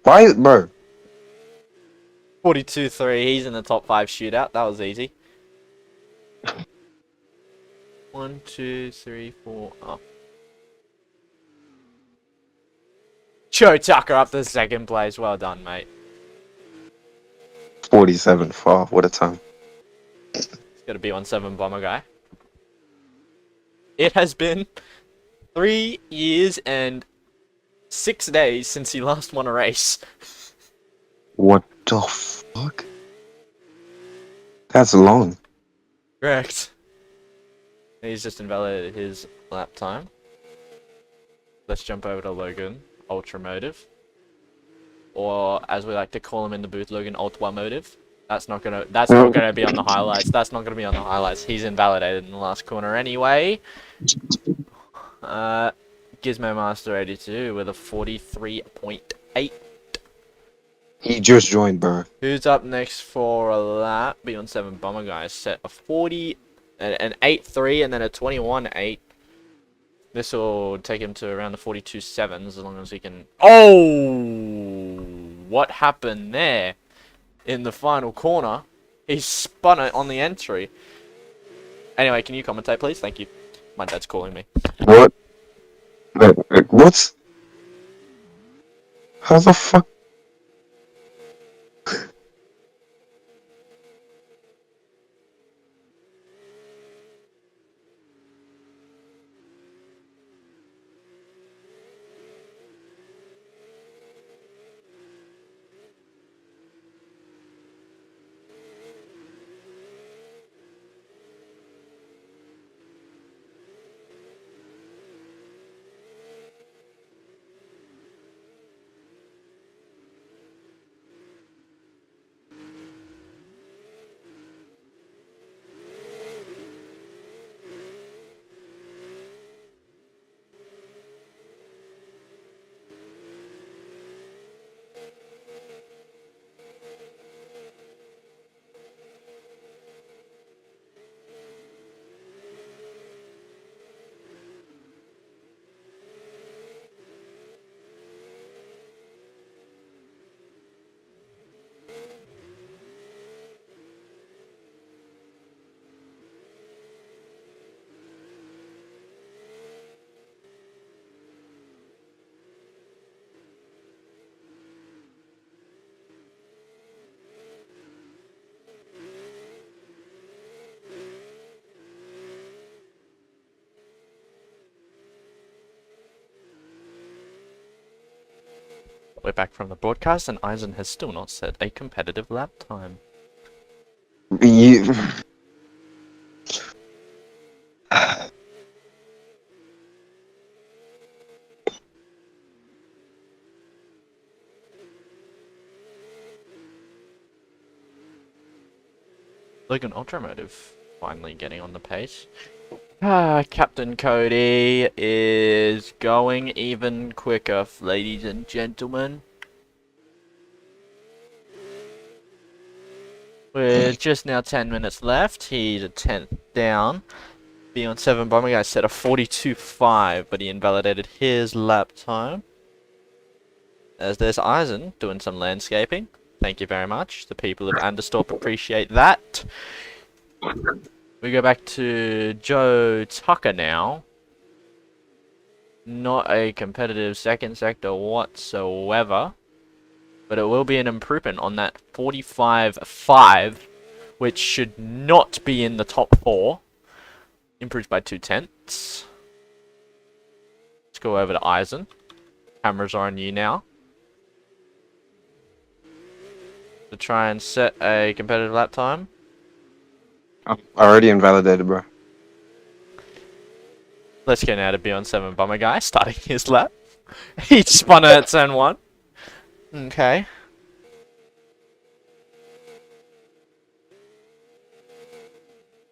Why, bro? 42-3. He's in the top 5 shootout. That was easy. 1, 2, 3, 4. Oh. Joe Tucker up to second place. Well done, mate. 47-4. What a time. He's got a B17 bomber guy. It has been 3 years and 6 days since he last won a race. What the fuck? That's long. Correct. He's just invalidated his lap time. Let's jump over to Logan, Ultramotive. Or, as we like to call him in the booth, Logan Ultramotive. That's not gonna be on the highlights. That's not gonna be on the highlights. He's invalidated in the last corner anyway. Gizmo Master 82 with a 43.8. He just joined, bro. Who's up next for a lap? Beyond 7 Bomber guys set a 40, an 8.3 and then a 21.8. This will take him to around the 42.7s as long as he can. Oh, what happened there? In the final corner, he spun it on the entry. Anyway, can you commentate, please? Thank you. My dad's calling me. What? What? How the fuck? We're back from the broadcast, and Eisen has still not set a competitive lap time. You... Logan Ultramotive finally getting on the pace. Captain Cody is going even quicker, ladies and gentlemen. With just now 10 minutes left, he's a 10th down. Beyond 7 Bomber guy set a 42.5, but he invalidated his lap time. As there's Eisen doing some landscaping. Thank you very much. The people of Anderstorp appreciate that. We go back to Joe Tucker now. Not a competitive second sector whatsoever. But it will be an improvement on that 45.5, which should not be in the top 4. Improved by 0.2. Let's go over to Eisen. Cameras are on you now. To try and set a competitive lap time. I'm already invalidated, bro. Let's get now to Beyond 7 Bomber guy starting his lap. He spun it at turn 1. Okay.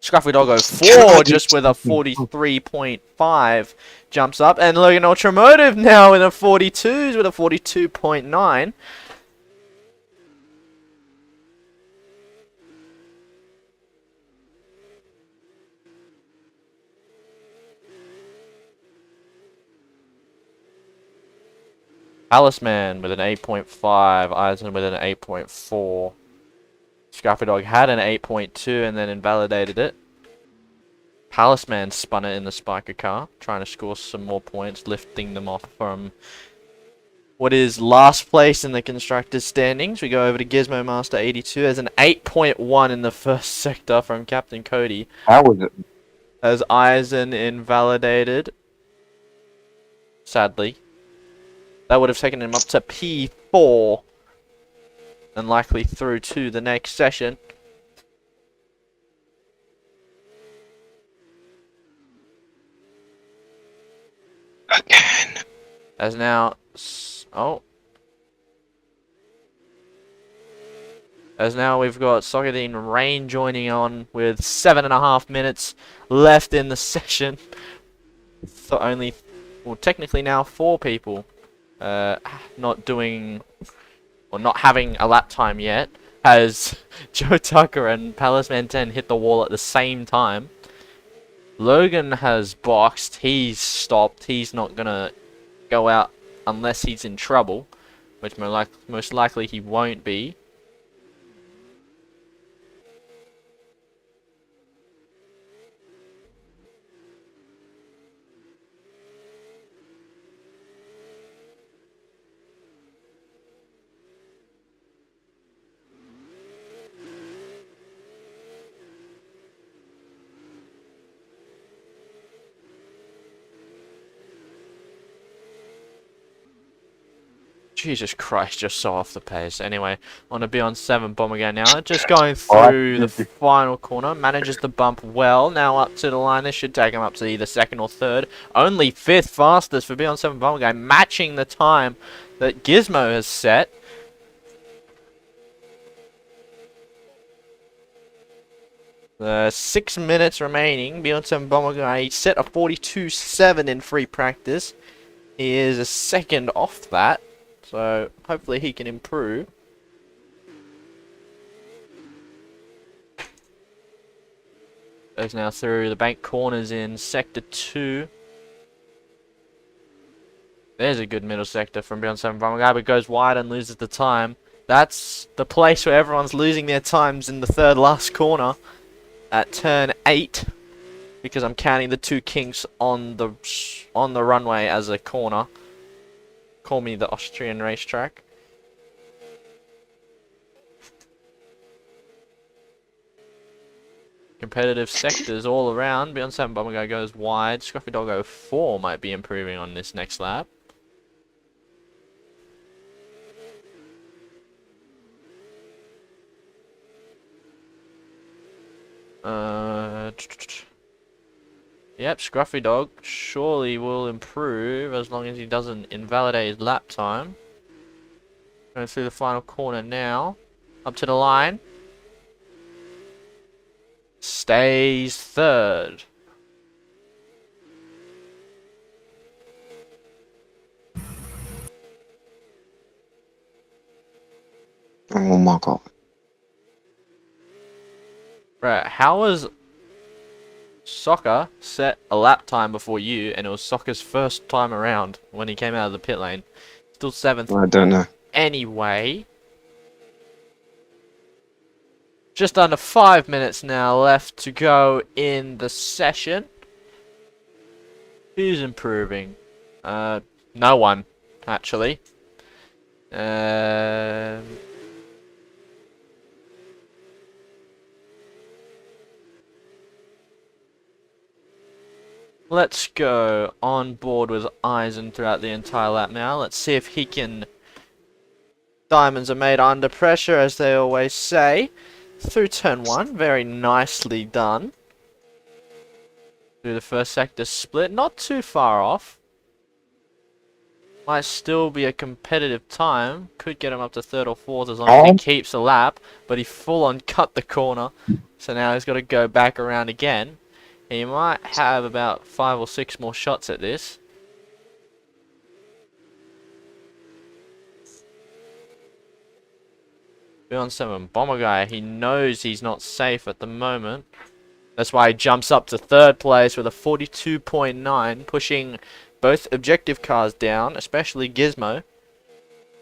Scruffy Doggo 4 just with a 43.5 jumps up. And Logan Ultramotive now in a 42s with a 42.9. Palace Man with an 8.5. Eisen with an 8.4. Scrappy Dog had an 8.2 and then invalidated it. Palace Man spun it in the Spiker car, trying to score some more points, lifting them off from what is last place in the constructors standings. We go over to Gizmo Master 82 as an 8.1 in the first sector from Captain Cody. How was it? As Eisen invalidated. Sadly. That would have taken him up to P4. And likely through to the next session. Again. As now... Oh. As now we've got Sockerdine Rain joining on with 7.5 minutes left in the session. So only, well, technically now 4 people not doing, or not having a lap time yet, as Joe Tucker and Palace Man 10 hit the wall at the same time. Logan has boxed, he's stopped, he's not gonna go out unless he's in trouble, which most likely he won't be. Jesus Christ, just so off the pace. Anyway, on to be on 7 bomb again now. Just going through the final corner. Manages the bump well. Now up to the line. This should take him up to either 2nd or 3rd. Only 5th fastest for Beyond 7 bomb guy. Matching the time that Gizmo has set. The 6 minutes remaining. Beyond 7 bomber guy. He set a 42.7 in free practice. He is a 2nd off that. So, hopefully he can improve. Goes now through the bank corners in Sector 2. There's a good middle sector from Beyond 7 Bomber Guy, but goes wide and loses the time. That's the place where everyone's losing their times in the 3rd last corner at turn 8. Because I'm counting the 2 kinks on the runway as a corner. Call me the Austrian racetrack. Competitive sectors all around. Beyond 7 Bomber Guy goes wide. Scruffy Doggo 4 might be improving on this next lap. Yep, Scruffy Dog surely will improve as long as he doesn't invalidate his lap time. Going through the final corner now. Up to the line. Stays 3rd. Oh my god. Right, how was Soccer set a lap time before you, and it was Soccer's first time around when he came out of the pit lane? Still 7th. I don't know. Anyway. Just under 5 minutes now left to go in the session. Who's improving? No one, actually. Let's go on board with Eisen throughout the entire lap now. Let's see if he can... Diamonds are made under pressure, as they always say. Through turn 1, very nicely done. Through the first sector split, not too far off. Might still be a competitive time. Could get him up to 3rd or 4th as long as he keeps a lap. But he full on cut the corner. So now he's got to go back around again. He might have about 5 or 6 more shots at this. Beyond 7 Bomber Guy, he knows he's not safe at the moment. That's why he jumps up to 3rd place with a 42.9, pushing both objective cars down, especially Gizmo.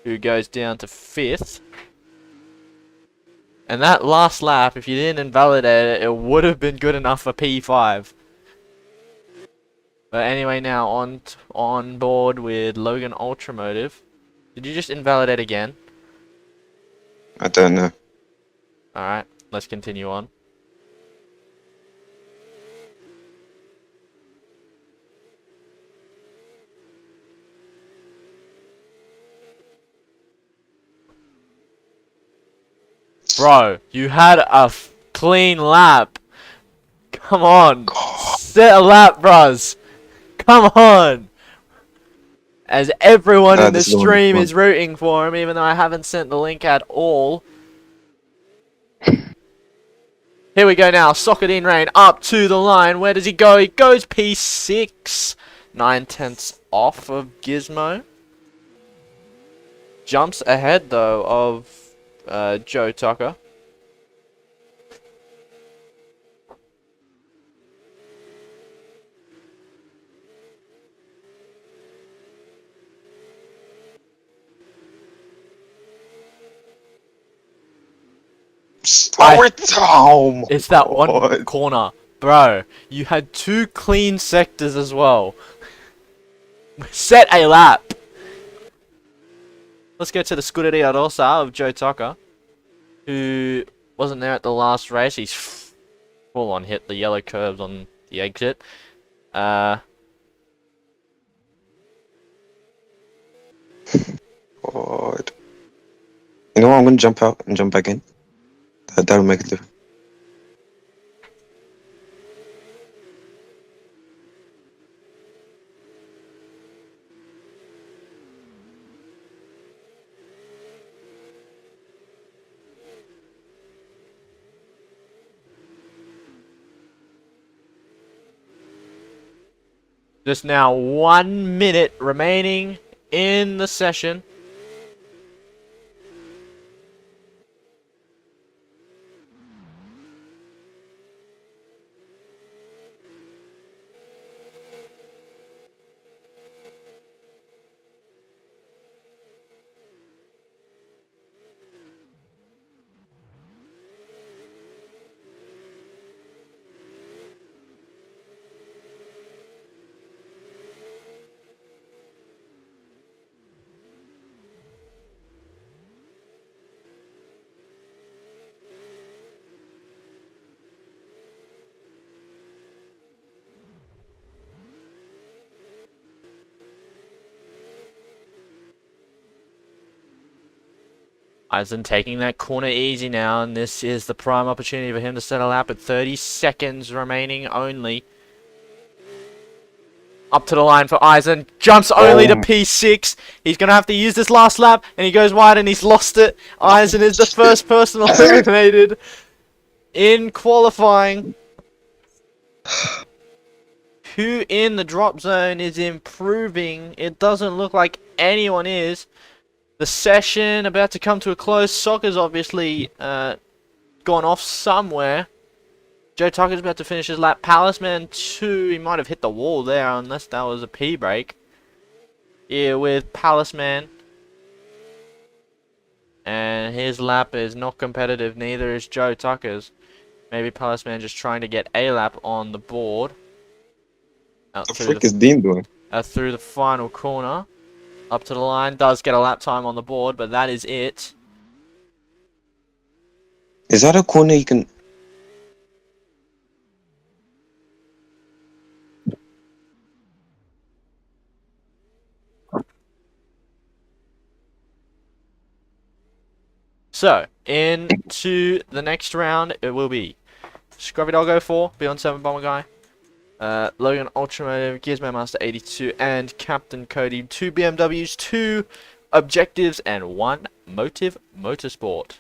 who goes down to 5th. And that last lap, if you didn't invalidate it, it would have been good enough for P5. But anyway, now on board with Logan Ultramotive. Did you just invalidate again? I don't know. Alright, let's continue on. Bro, you had a clean lap. Come on. Set a lap, bros. Come on. As everyone in the This is the one. stream is rooting for him, even though I haven't sent the link at all. Here we go now. Socket in rain up to the line. Where does he go? He goes P6. 9/10 off of Gizmo. Jumps ahead though of Joe Tucker. Slow it down. It's that one corner. Bro, you had 2 clean sectors as well. Set a lap. Let's go to the Scuderia Rosa of Joe Tucker, who wasn't there at the last race. He's full on hit the yellow curves on the exit. God. You know what? I'm gonna jump out and jump back in. That'll make it different. Just now 1 minute remaining in the session. Eisen taking that corner easy now, and this is the prime opportunity for him to set a lap at 30 seconds remaining only. Up to the line for Eisen, jumps only to P6. He's going to have to use this last lap, and he goes wide and he's lost it. Eisen is the first person eliminated in qualifying. Who in the drop zone is improving? It doesn't look like anyone is. The session about to come to a close. Soccer's obviously gone off somewhere. Joe Tucker's about to finish his lap. Palaceman 2, he might have hit the wall there unless that was a P break. Here with Palaceman. And his lap is not competitive, neither is Joe Tucker's. Maybe Palaceman just trying to get a lap on the board. What the frick is Dean doing? Through the final corner. Up to the line, does get a lap time on the board, but that is it. Is that a corner you can... So, into the next round, it will be Scruffy Doggo 4, Beyond 7 Bomber Guy, Logan Ultramotive, Gizmo Master 82, and Captain Cody. 2 BMWs, 2 Objectives, and 1 Motive Motorsport.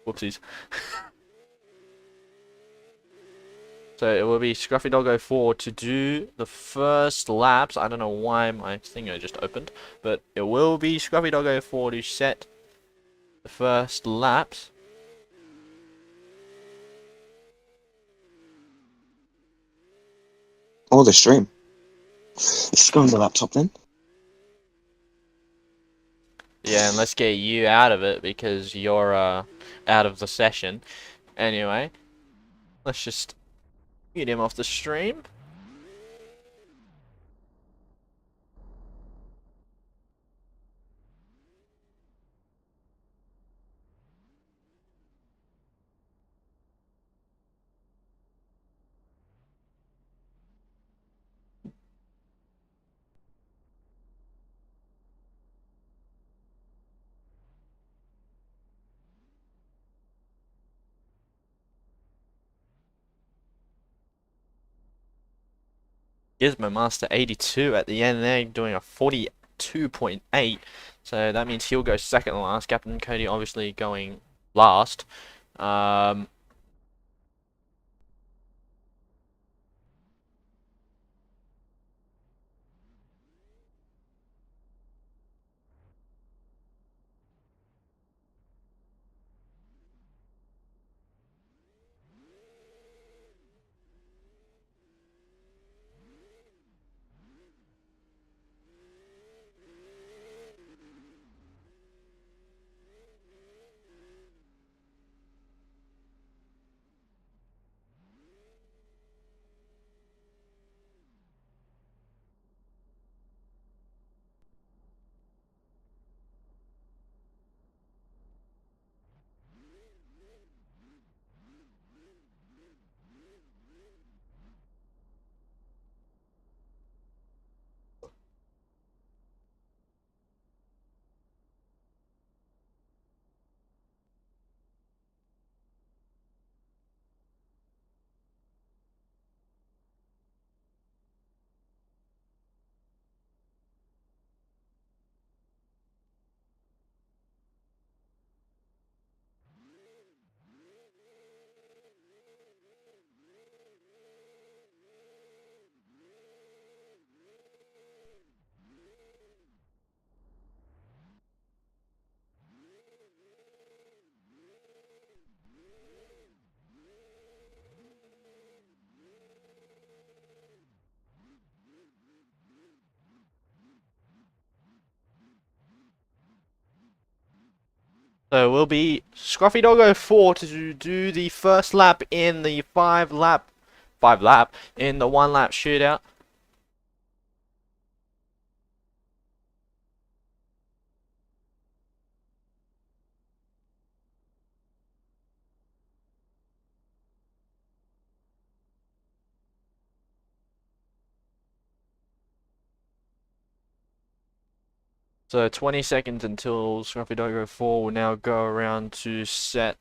Whoopsies. So it will be Scruffy Doggo 4 to do the first laps. I don't know why my thingo just opened, but it will be Scruffy Doggo 4 to set the first laps. Oh, the stream. Let's go on the laptop then. Yeah, and let's get you out of it because you're out of the session. Anyway, let's just get him off the stream. Gizmo Master 82 at the end there, doing a 42.8. So that means he'll go second last. Captain Cody obviously going last. So we'll be Scruffy Doggo 4 to do the first lap in the 5 lap in the 1 lap shootout. So 20 seconds until Scruffy Doggo 4 will now go around to set.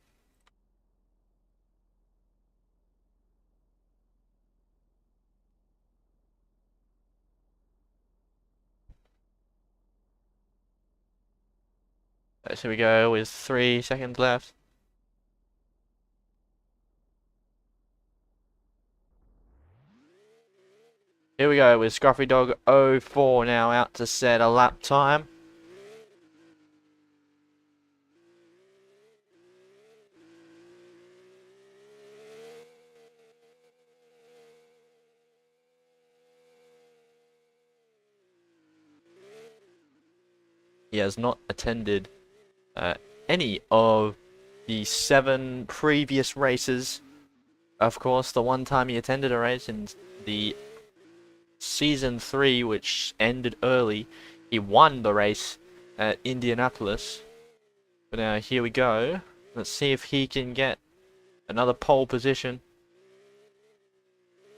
So here we go with 3 seconds left. Here we go with Scruffy Dog 04 now out to set a lap time. He has not attended any of the 7 previous races. Of course, the one time he attended a race in the Season 3, which ended early, he won the race at Indianapolis. But now here we go. Let's see if he can get another pole position.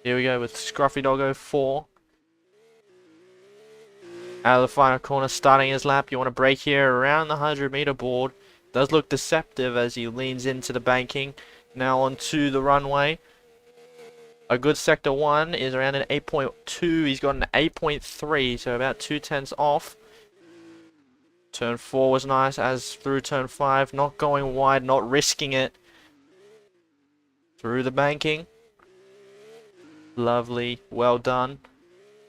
Here we go with Scruffy Doggo 4. Out of the final corner, starting his lap. You want to brake here around the 100-meter board. Does look deceptive as he leans into the banking. Now onto the runway. A good sector 1 is around an 8.2. He's got an 8.3, so about 2/10 off. Turn 4 was nice, as through turn 5. Not going wide, not risking it. Through the banking. Lovely, well done.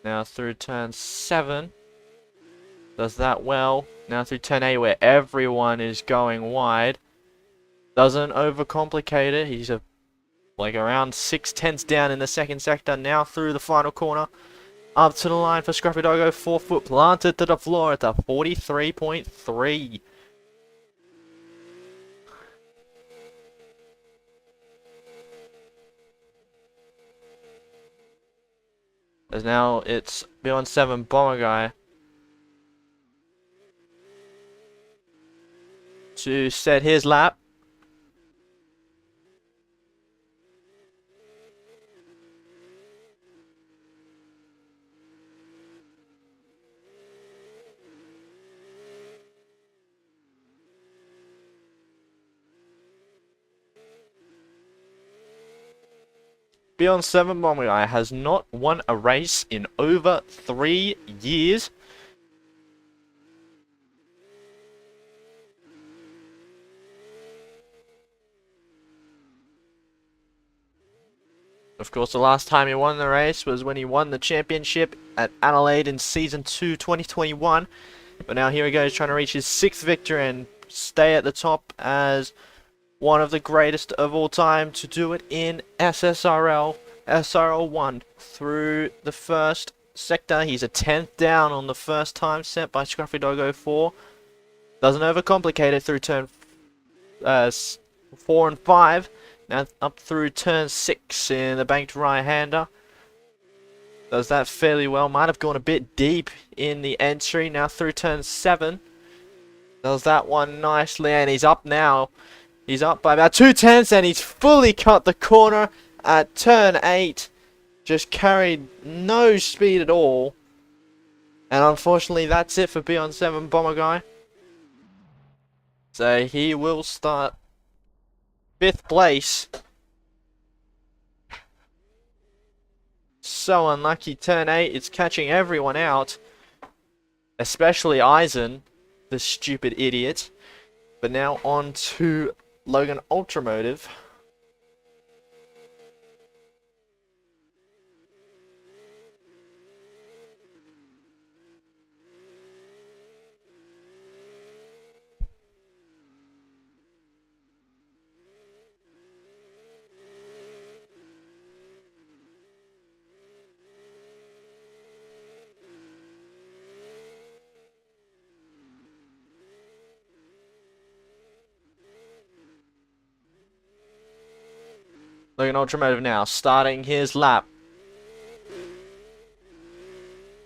Now through turn 7. Does that well. Now through turn 8 where everyone is going wide. Doesn't overcomplicate it. He's like around 6/10 down in the second sector. Now through the final corner. up to the line for Scruffy Doggo. 4 foot planted to the floor at the 43.3. As now it's beyond 7 Bomber Guy to set his lap. Beyond 7 Bomber Guy has not won a race in over 3 years. Of course, the last time he won the race was when he won the championship at Adelaide in Season 2, 2021. But now here he goes, trying to reach his 6th victory and stay at the top as one of the greatest of all time to do it in SSRL, SRL1 through the first sector. He's a 10th down on the first time set by Scruffy Doggo 4. Doesn't overcomplicate it through turn 4 and 5. Now up through turn 6 in the banked right-hander. Does that fairly well. Might have gone a bit deep in the entry. Now through turn 7. Does that one nicely, and he's up now. He's up by about 2/10 and he's fully cut the corner at turn 8. Just carried no speed at all. And unfortunately that's it for Beyond 7 Bomber Guy. So he will start 5th place. So unlucky. Turn 8, it's catching everyone out. Especially Eisen, the stupid idiot. But now on to Logan Ultramotive. Logan Ultramotive now, starting his lap.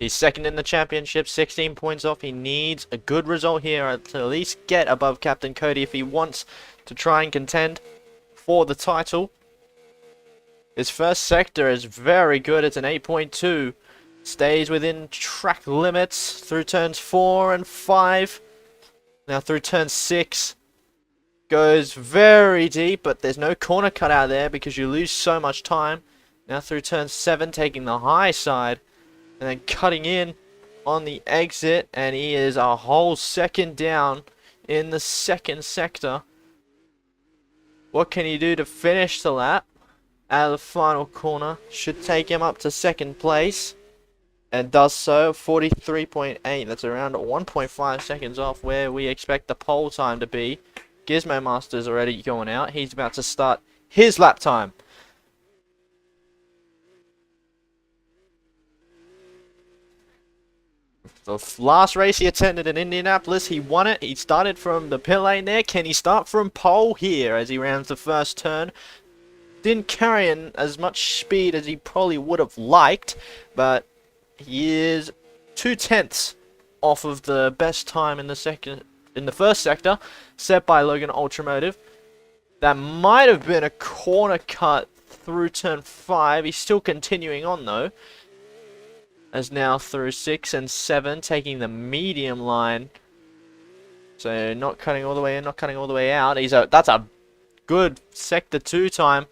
He's 2nd in the championship, 16 points off. He needs a good result here to at least get above Captain Cody if he wants to try and contend for the title. His first sector is very good. It's an 8.2. Stays within track limits through turns 4 and 5. Now through turn 6. Goes very deep, but there's no corner cut out there because you lose so much time. Now through turn 7, taking the high side and then cutting in on the exit, and he is a whole second down in the 2nd sector. What can he do to finish the lap? Out of the final corner, should take him up to 2nd place, and does so. 43.8, that's around 1.5 seconds off where we expect the pole time to be. Gizmo Master's already going out. He's about to start his lap time. The last race he attended in Indianapolis, he won it. He started from the pit lane there. Can he start from pole here as he rounds the first turn? Didn't carry in as much speed as he probably would have liked, but he is 2/10 off of the best time in the first sector, set by Logan Ultramotive. That might have been a corner cut through turn 5. He's still continuing on though. As now through 6 and 7, taking the medium line. So not cutting all the way in, not cutting all the way out. That's a good sector 2 time.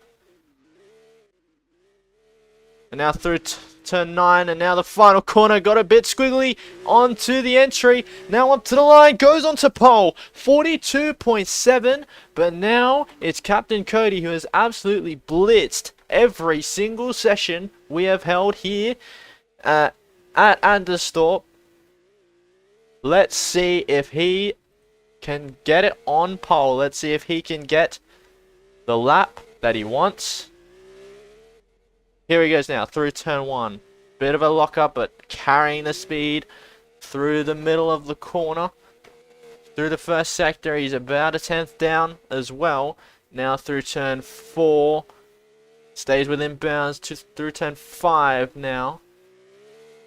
And now through turn 9, and now the final corner got a bit squiggly onto the entry. Now up to the line, goes onto pole, 42.7. But now it's Captain Cody who has absolutely blitzed every single session we have held here at Anderstorp. Let's see if he can get it on pole. Let's see if he can get the lap that he wants. Here he goes now, through turn 1. Bit of a lockup, but carrying the speed through the middle of the corner. Through the first sector, he's about a tenth down as well. Now through turn 4, stays within bounds through turn 5 now.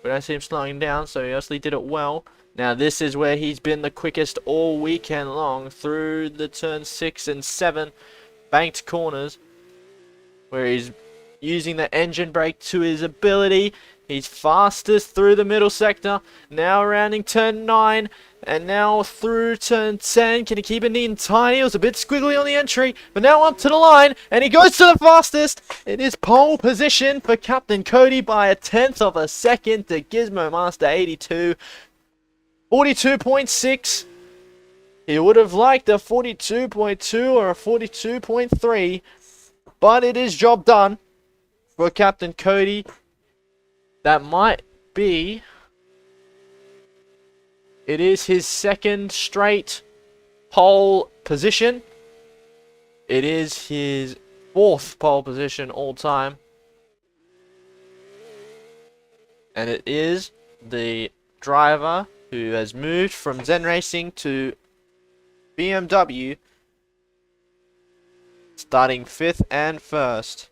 We don't see him slowing down, so he obviously did it well. Now this is where he's been the quickest all weekend long, through the turn 6 and 7 banked corners, where he's using the engine brake to his ability. He's fastest through the middle sector, now rounding turn 9, and now through turn 10. Can he keep it in tiny? It was a bit squiggly on the entry, but now up to the line, and he goes to the fastest. It is pole position for Captain Cody by a tenth of a second to Gizmo Master 82. 42.6. He would have liked a 42.2 or a 42.3, but it is job done for Captain Cody. That might be... It is his second straight pole position. It is his 4th pole position all time. And it is the driver who has moved from Zen Racing to BMW, starting 5th and 1st.